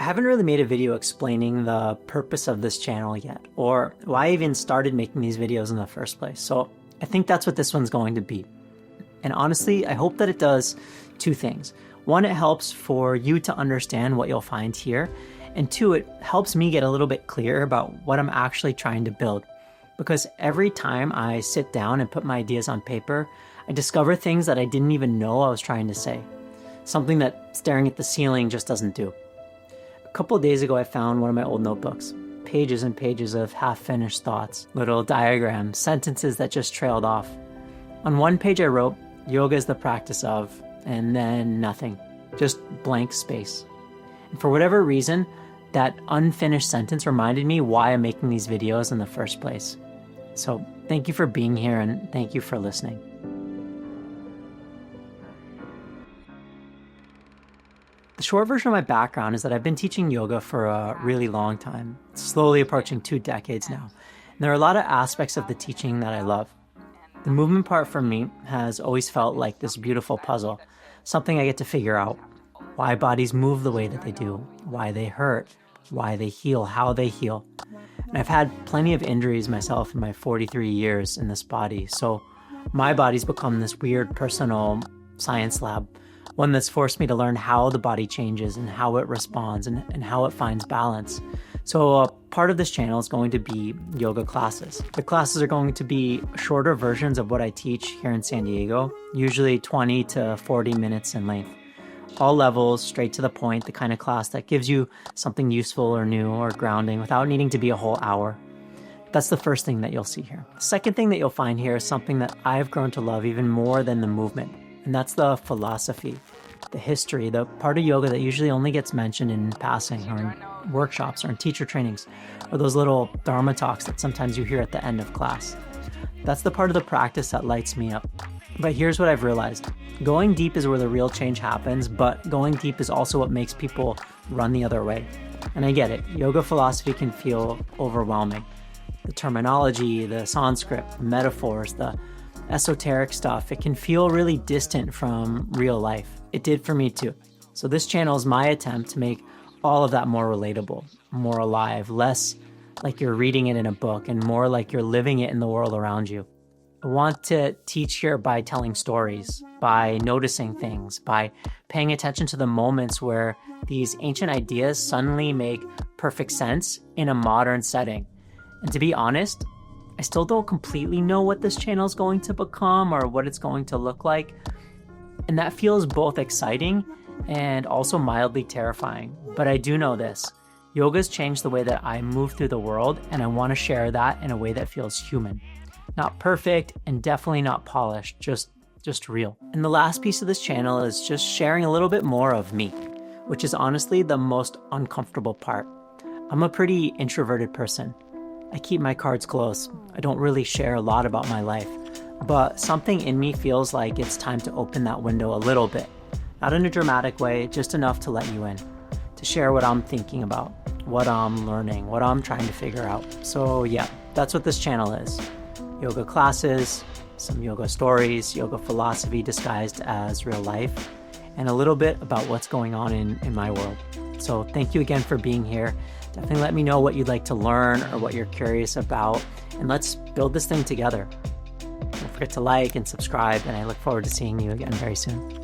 haven't really made a video explaining the purpose of this channel yet, or why I even started making these videos in the first place. So I think that's what this one's going to be. And honestly, I hope that it does two things. One, it helps for you to understand what you'll find here. And two, it helps me get a little bit clearer about what I'm actually trying to build. Because every time I sit down and put my ideas on paper, I discover things that I didn't even know I was trying to say. Something that staring at the ceiling just doesn't do. A couple of days ago, I found one of my old notebooks. Pages and pages of half-finished thoughts, little diagrams, sentences that just trailed off. On one page I wrote, yoga is the practice of, and then nothing. Just blank space. And for whatever reason, that unfinished sentence reminded me why I'm making these videos in the first place. So thank you for being here and thank you for listening. The short version of my background is that I've been teaching yoga for a really long time, slowly approaching 2 decades now. And there are a lot of aspects of the teaching that I love. The movement part for me has always felt like this beautiful puzzle, something I get to figure out. Why bodies move the way that they do, why they hurt, why they heal, how they heal. And I've had plenty of injuries myself in my 43 years in this body, so my body's become this weird personal science lab. One that's forced me to learn how the body changes and how it responds and how it finds balance. So part of this channel is going to be yoga classes. The classes are going to be shorter versions of what I teach here in San Diego, usually 20 to 40 minutes in length. All levels, straight to the point, the kind of class that gives you something useful or new or grounding without needing to be a whole hour. That's the first thing that you'll see here. The second thing that you'll find here is something that I've grown to love even more than the movement. And that's the philosophy, the history, the part of yoga that usually only gets mentioned in passing or in workshops or in teacher trainings, or those little dharma talks that sometimes you hear at the end of class. That's the part of the practice that lights me up. But here's what I've realized. Going deep is where the real change happens, but going deep is also what makes people run the other way. And I get it. Yoga philosophy can feel overwhelming. The terminology, the Sanskrit, metaphors, the esoteric stuff, it can feel really distant from real life. It did for me too. So this channel is my attempt to make all of that more relatable, more alive, less like you're reading it in a book and more like you're living it in the world around you. I want to teach here by telling stories, by noticing things, by paying attention to the moments where these ancient ideas suddenly make perfect sense in a modern setting. And to be honest, I still don't completely know what this channel is going to become or what it's going to look like. And that feels both exciting and also mildly terrifying. But I do know this. Yoga's changed the way that I move through the world, and I want to share that in a way that feels human. Not perfect and definitely not polished, just real. And the last piece of this channel is just sharing a little bit more of me, which is honestly the most uncomfortable part. I'm a pretty introverted person. I keep my cards close. I don't really share a lot about my life, but something in me feels like it's time to open that window a little bit. Not in a dramatic way, just enough to let you in, to share what I'm thinking about, what I'm learning, what I'm trying to figure out. So yeah, that's what this channel is. Yoga classes, some yoga stories, yoga philosophy disguised as real life, and a little bit about what's going on in my world. So thank you again for being here. Definitely let me know what you'd like to learn or what you're curious about, and let's build this thing together. Don't forget to like and subscribe, and I look forward to seeing you again very soon.